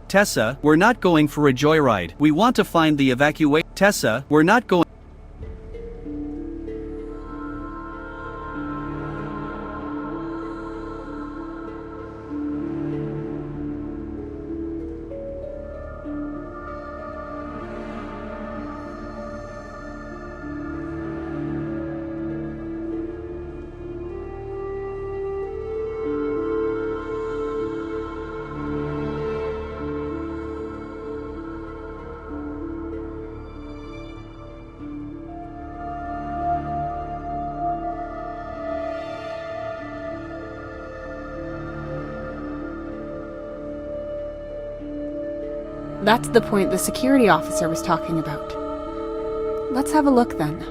Tessa, we're not going for a joyride. We want to find the evacuation. Tessa, we're not going. That's the point the security officer was talking about. Let's have a look then.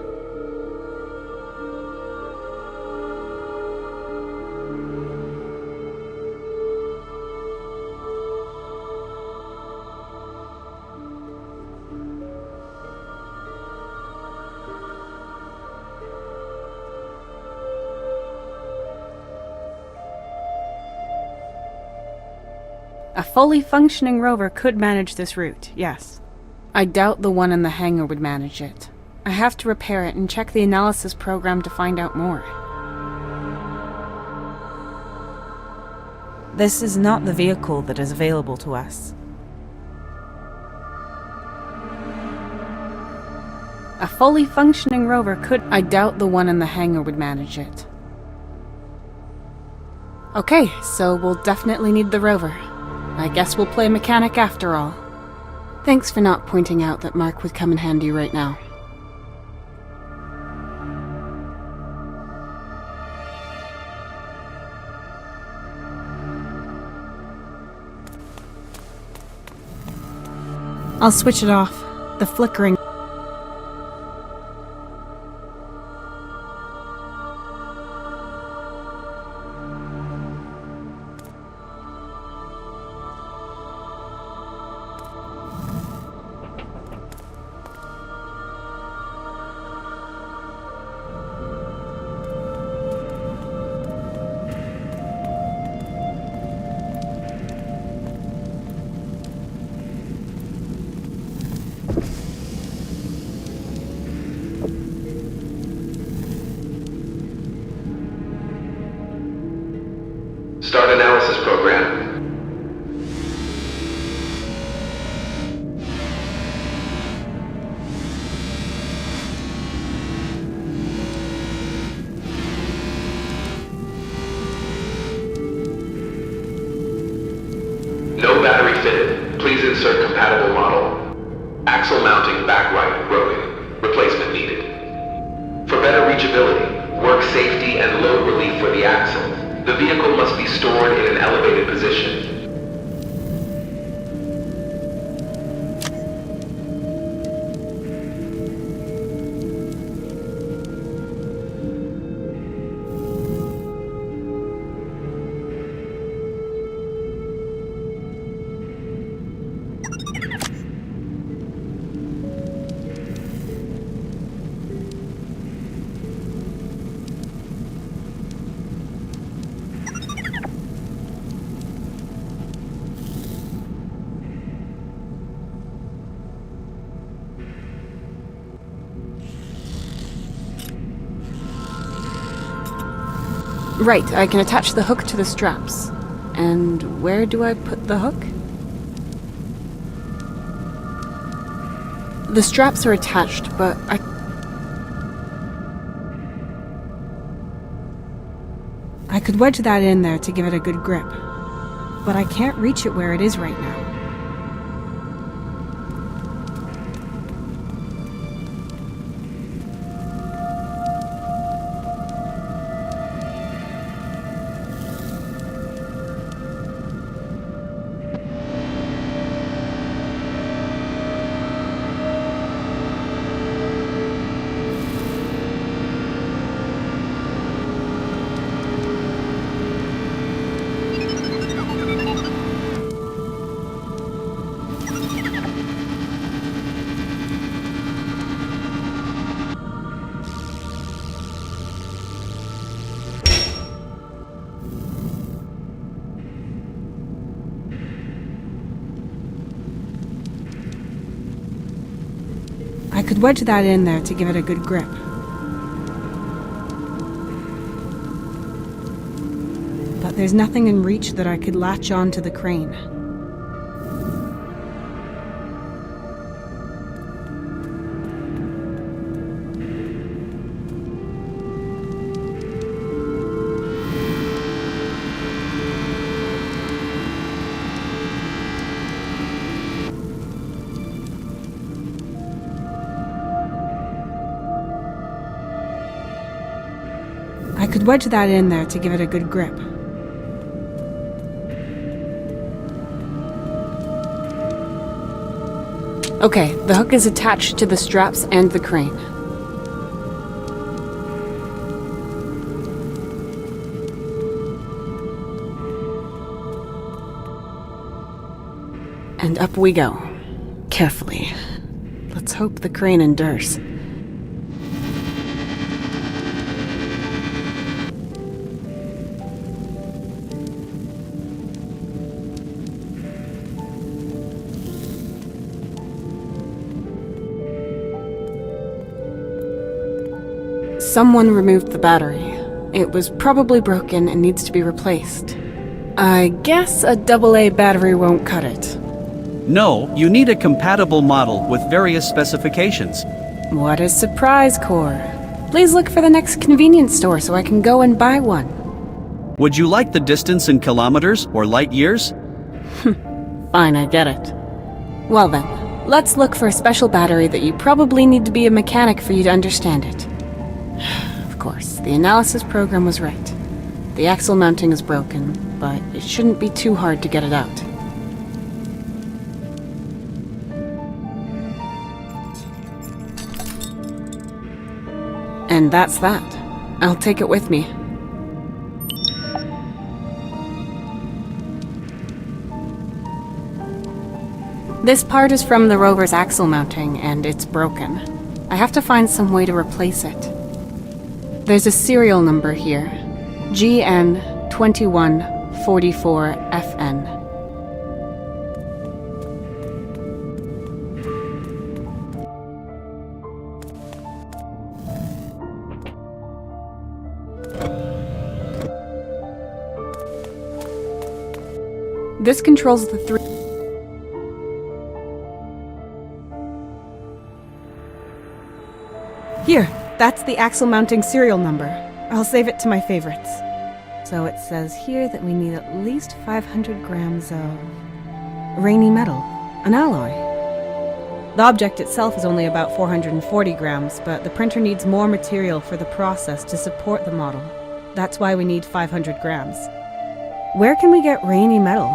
A fully functioning rover could manage this route, yes. I doubt the one in the hangar would manage it. I have to repair it and check the analysis program to find out more. This is not the vehicle that is available to us. A fully functioning rover could... I doubt the one in the hangar would manage it. Okay, so we'll definitely need the rover. I guess we'll play mechanic after all. Thanks for not pointing out that Mark would come in handy right now. I'll switch it off. The flickering... Start analysis program. No battery fitted. Please insert compatible model. Axle mounting back right broken. Replacement needed. For better reachability, work safety and load relief for the axle. The vehicle must be stored in an elevated position. Right, I can attach the hook to the straps. And where do I put the hook? The straps are attached, but I could wedge that in there to give it a good grip. But I can't reach it where it is right now. could wedge that in there to give it a good grip. But there's nothing in reach that I could latch on to the crane. I could wedge that in there to give it a good grip. Okay, the hook is attached to the straps and the crane. And up we go. Carefully. Let's hope the crane endures. Someone removed the battery. It was probably broken and needs to be replaced. I guess a AA battery won't cut it. No, you need a compatible model with various specifications. What a surprise, Core. Please look for the next convenience store so I can go and buy one. Would you like the distance in kilometers or light years? Fine, I get it. Well then, let's look for a special battery that you probably need to be a mechanic for you to understand it. Of course, the analysis program was right. The axle mounting is broken, but it shouldn't be too hard to get it out. And that's that. I'll take it with me. This part is from the rover's axle mounting, and it's broken. I have to find some way to replace it. There's a serial number here. GN2144FN. This controls the three... Here, that's the axle mounting serial number. I'll save it to my favorites. So it says here that we need at least 500 grams of rainy metal, an alloy. The object itself is only about 440 grams, but the printer needs more material for the process to support the model. That's why we need 500 grams. Where can we get rainy metal?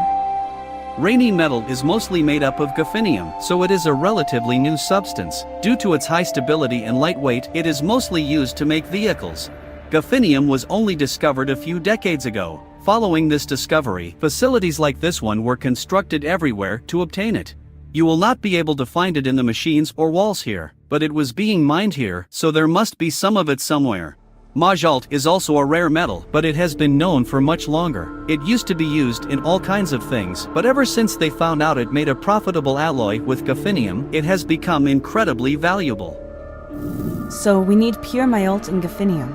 Rainy metal is mostly made up of gophinium, so it is a relatively new substance. Due to its high stability and lightweight, it is mostly used to make vehicles. Gophinium was only discovered a few decades ago. Following this discovery, facilities like this one were constructed everywhere to obtain it. You will not be able to find it in the machines or walls here, but it was being mined here, so there must be some of it somewhere. Monolith is also a rare metal, but it has been known for much longer. It used to be used in all kinds of things, but ever since they found out it made a profitable alloy with gophinium, it has become incredibly valuable. So we need pure Monolith and gophinium.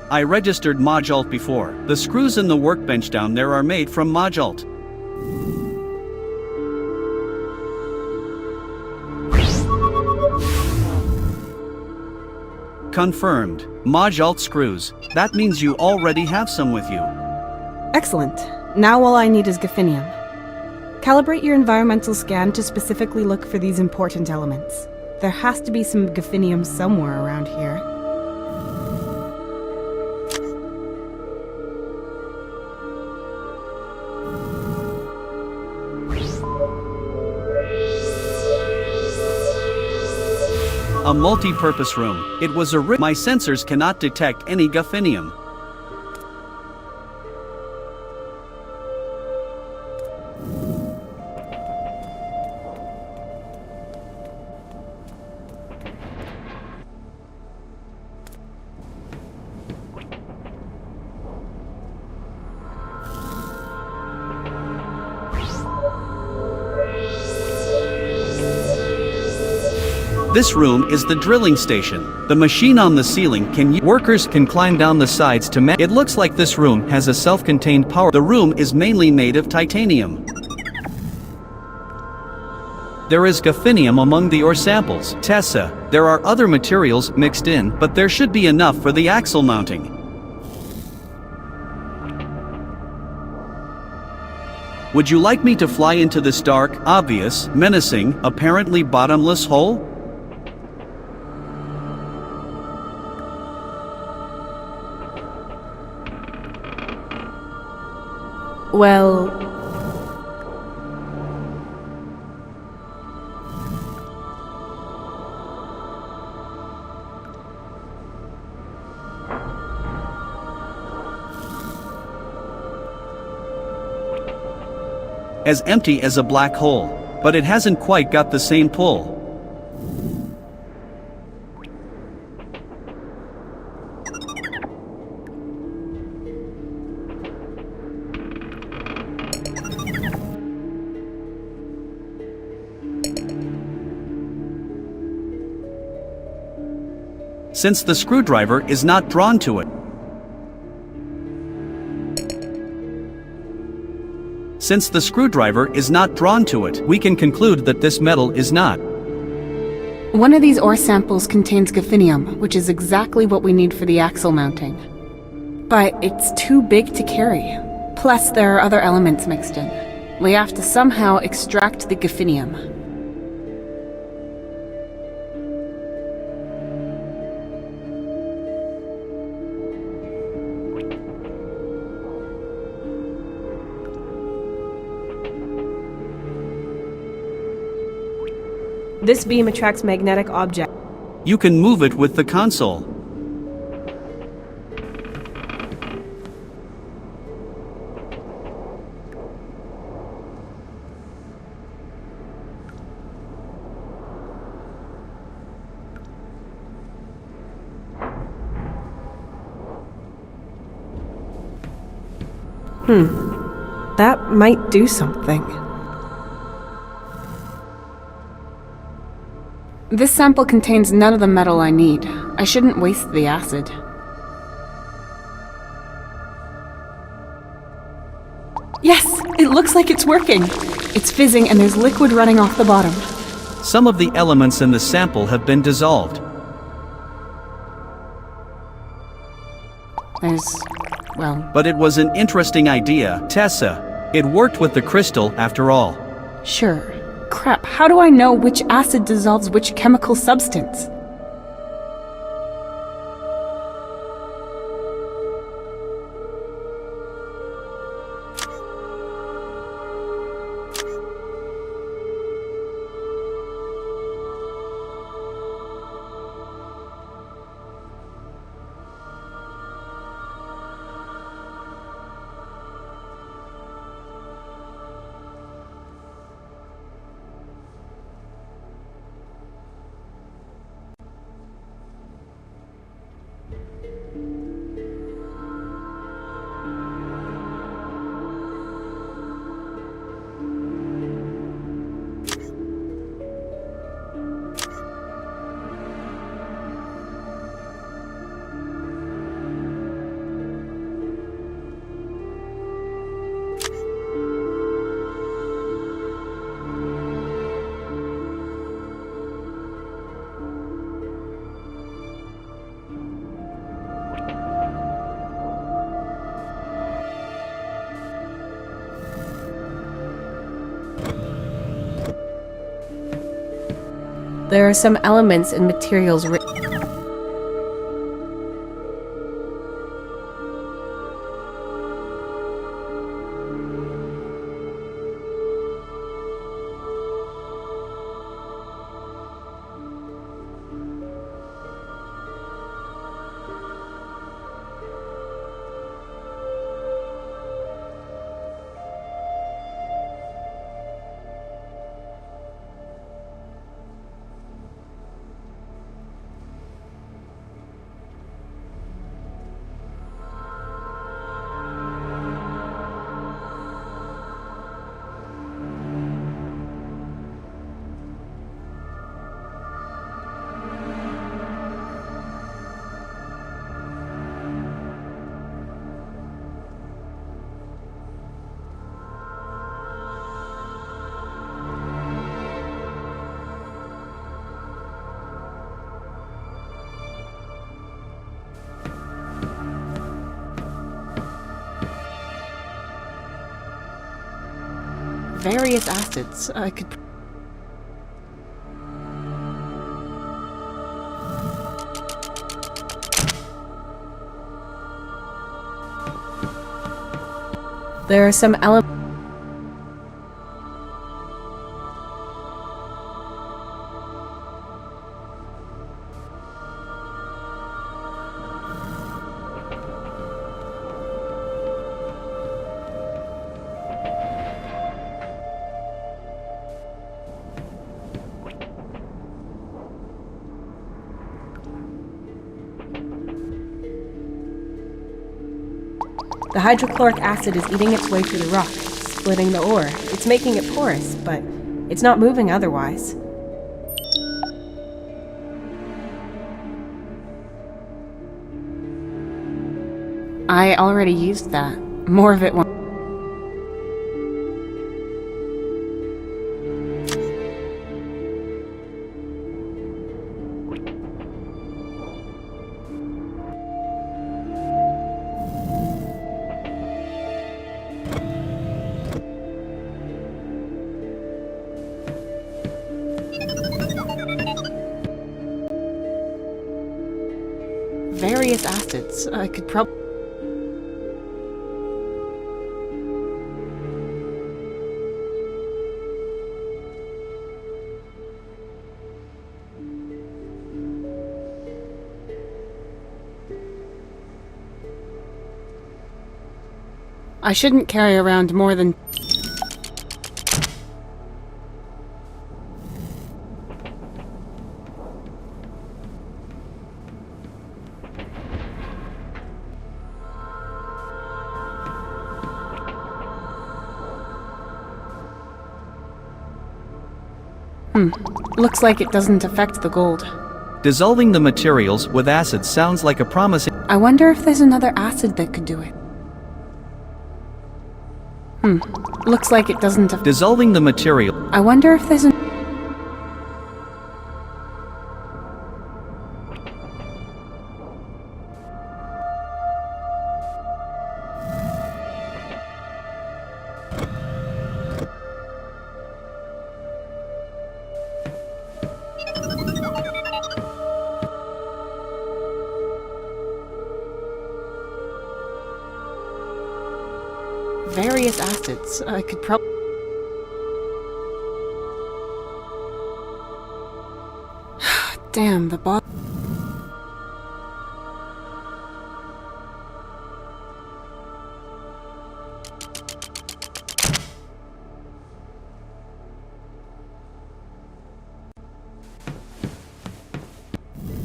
I registered Monolith before. The screws in the workbench down there are made from Monolith. Confirmed. Monolith screws. That means you already have some with you. Excellent. Now all I need is gophinium. Calibrate your environmental scan to specifically look for these important elements. There has to be some gophinium somewhere around here. A multi-purpose room. It was a My sensors cannot detect any gophinium. This room is the drilling station. The machine on the ceiling workers can climb down the sides to It looks like this room has a self-contained power. The room is mainly made of titanium. There is Gafinium among the ore samples. Tessa, there are other materials mixed in, but there should be enough for the axle mounting. Would you like me to fly into this dark, obvious, menacing, apparently bottomless hole? Well... As empty as a black hole, but it hasn't quite got the same pull. Since the screwdriver is not drawn to it. Since the screwdriver is not drawn to it, we can conclude that this metal is not. One of these ore samples contains Gafinium, which is exactly what we need for the axle mounting. But it's too big to carry. Plus, there are other elements mixed in. We have to somehow extract the Gafinium. This beam attracts magnetic objects. You can move it with the console. That might do something. This sample contains none of the metal I need. I shouldn't waste the acid. Yes! It looks like it's working! It's fizzing and there's liquid running off the bottom. Some of the elements in the sample have been dissolved. But it was an interesting idea, Tessa. It worked with the crystal, after all. Sure. Crap, how do I know which acid dissolves which chemical substance? There are some elements and materials Various acids. I could... There are some elements. The hydrochloric acid is eating its way through the rock, splitting the ore. It's making it porous, but it's not moving otherwise. I already used that. More of it won't... Various acids. I could probably... I shouldn't carry around more than... Looks like it doesn't affect the gold. Dissolving the materials with acid sounds like a promising... I wonder if there's another acid that could do it. Looks like it doesn't affect... Dissolving the material... I wonder if there's an... Various acids. I could probably... Damn, the bottle...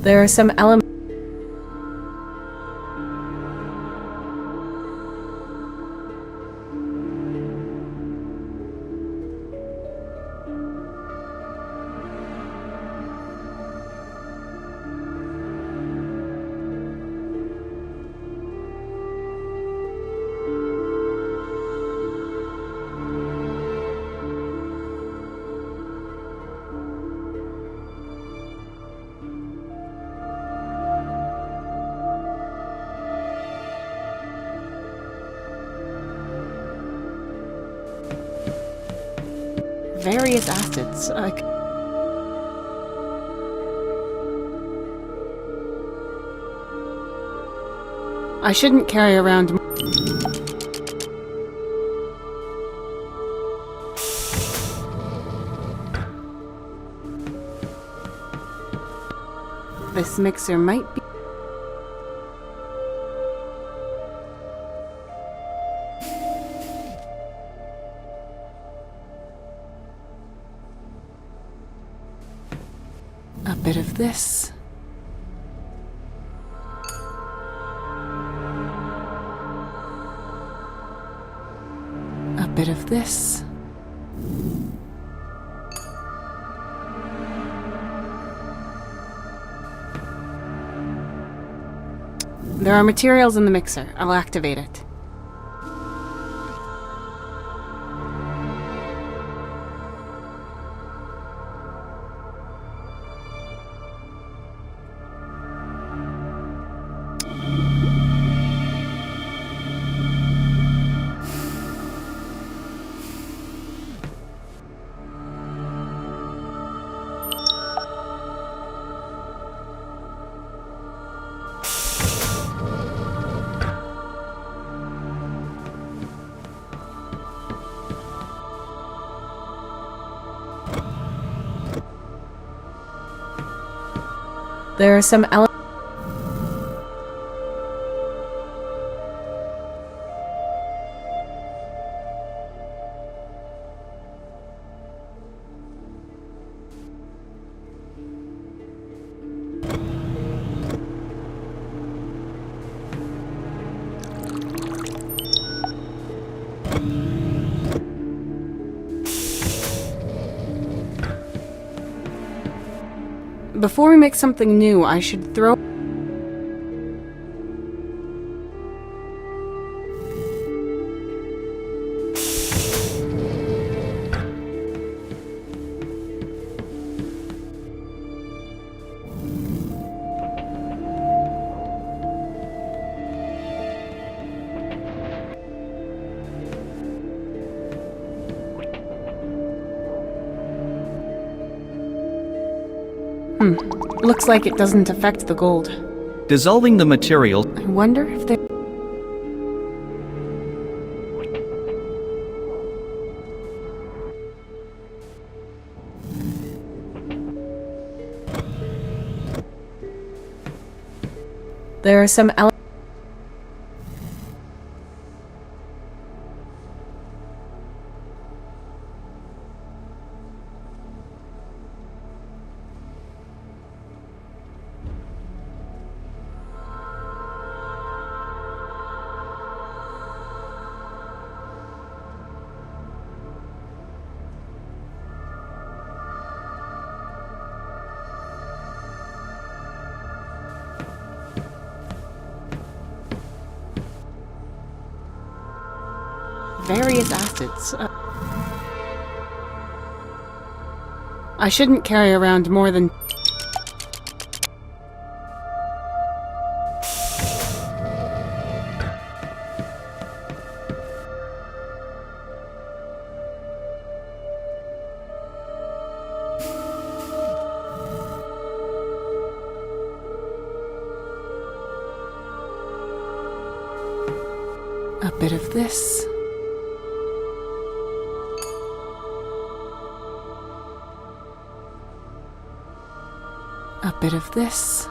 There are some elements. Various acids. I shouldn't carry around... This mixer might be... A bit of this. A bit of this. There are materials in the mixer. I'll activate it. There are some Before we make something new, I should throw... Looks like it doesn't affect the gold. Dissolving the material. I wonder if they... There are some various acids. I shouldn't carry around more than... a bit of this. A bit of this.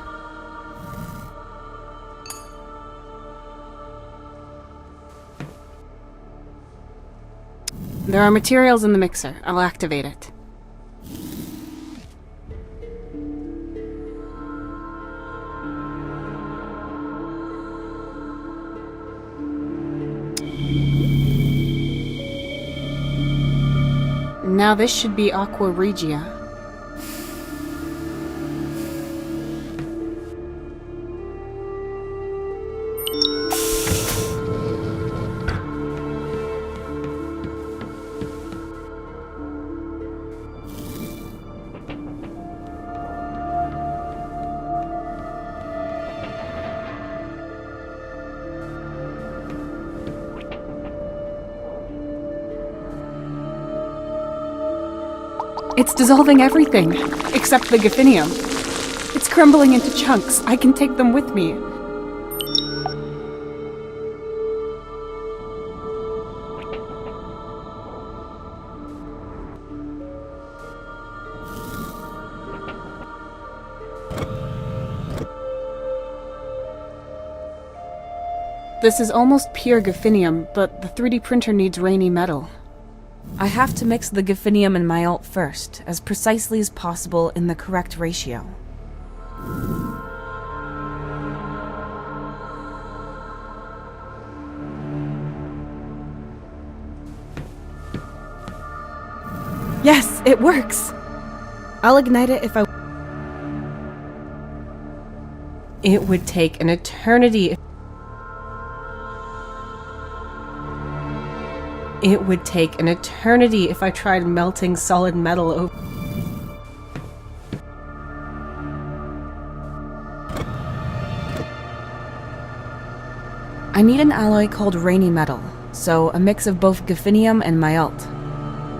There are materials in the mixer. I'll activate it. Now this should be Aqua Regia. It's dissolving everything, except the Gafinium. It's crumbling into chunks. I can take them with me. This is almost pure Gafinium, but the 3D printer needs rainy metal. I have to mix the Gafinium and Myalt first, as precisely as possible in the correct ratio. Yes, it works! I'll ignite it if I... It would take an eternity. It would take an eternity if I tried melting solid metal over... I need an alloy called rainy metal, so a mix of both Gafinium and Myalt.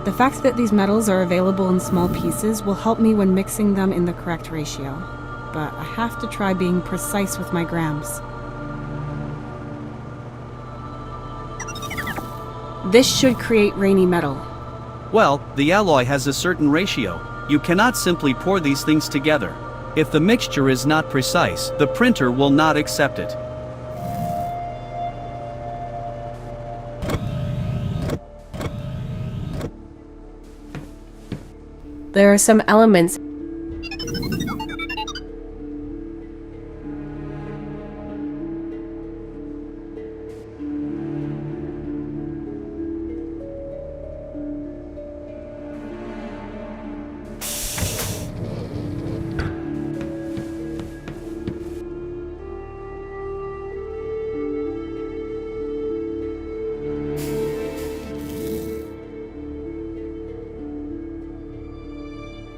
The fact that these metals are available in small pieces will help me when mixing them in the correct ratio, but I have to try being precise with my grams. This should create rainy metal. Well, the alloy has a certain ratio. You cannot simply pour these things together. If the mixture is not precise, the printer will not accept it. There are some elements.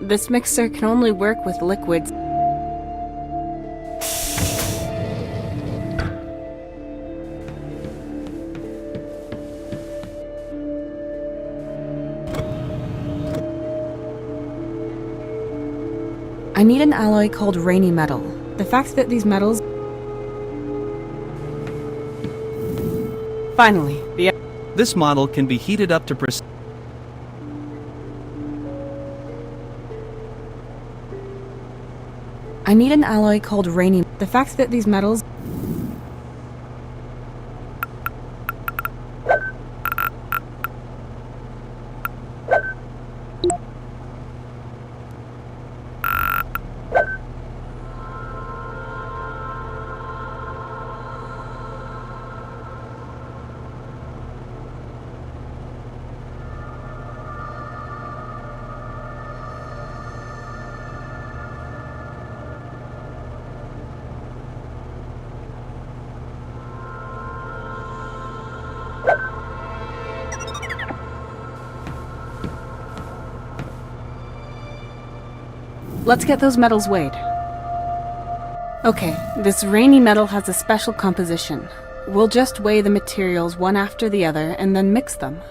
This mixer can only work with liquids. I need an alloy called rainy metal. The fact that these metals... Finally, This model can be heated up to precise. I need an alloy called rainy... The fact that these metals... let's get those metals weighed. Okay, this rainy metal has a special composition. We'll just weigh the materials one after the other and then mix them.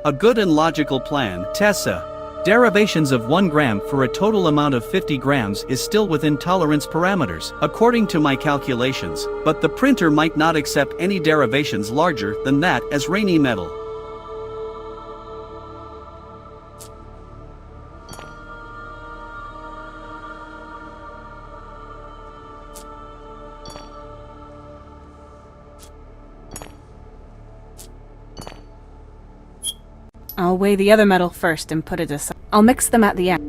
A good and logical plan, Tessa. Derivations of 1 gram for a total amount of 50 grams is still within tolerance parameters, according to my calculations, but the printer might not accept any derivations larger than that as rainy metal. I'll weigh the other metal first and put it aside. I'll mix them at the end.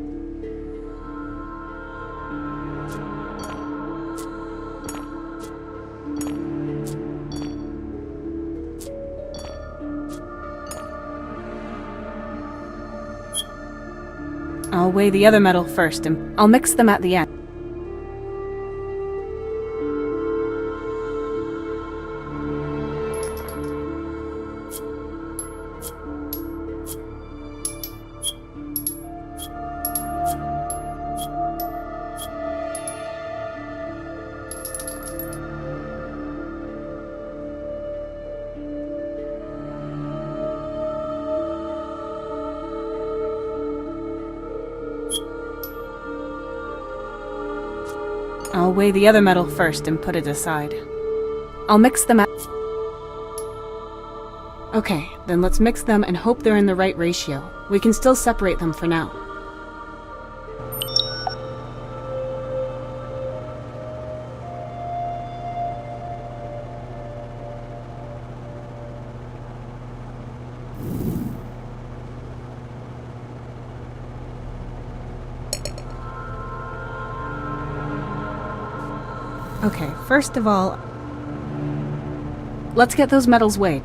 I'll weigh the other metal first and I'll mix them at the end. I'll weigh the other metal first and put it aside. I'll mix them at... Okay, then let's mix them and hope they're in the right ratio. We can still separate them for now. Okay, first of all... Let's get those metals weighed.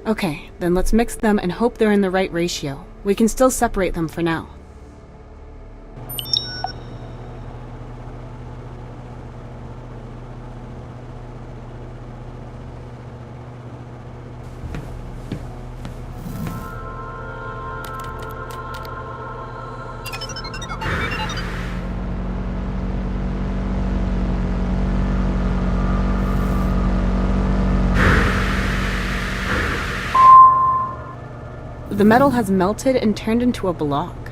Okay, then let's mix them and hope they're in the right ratio. We can still separate them for now. The metal has melted and turned into a block.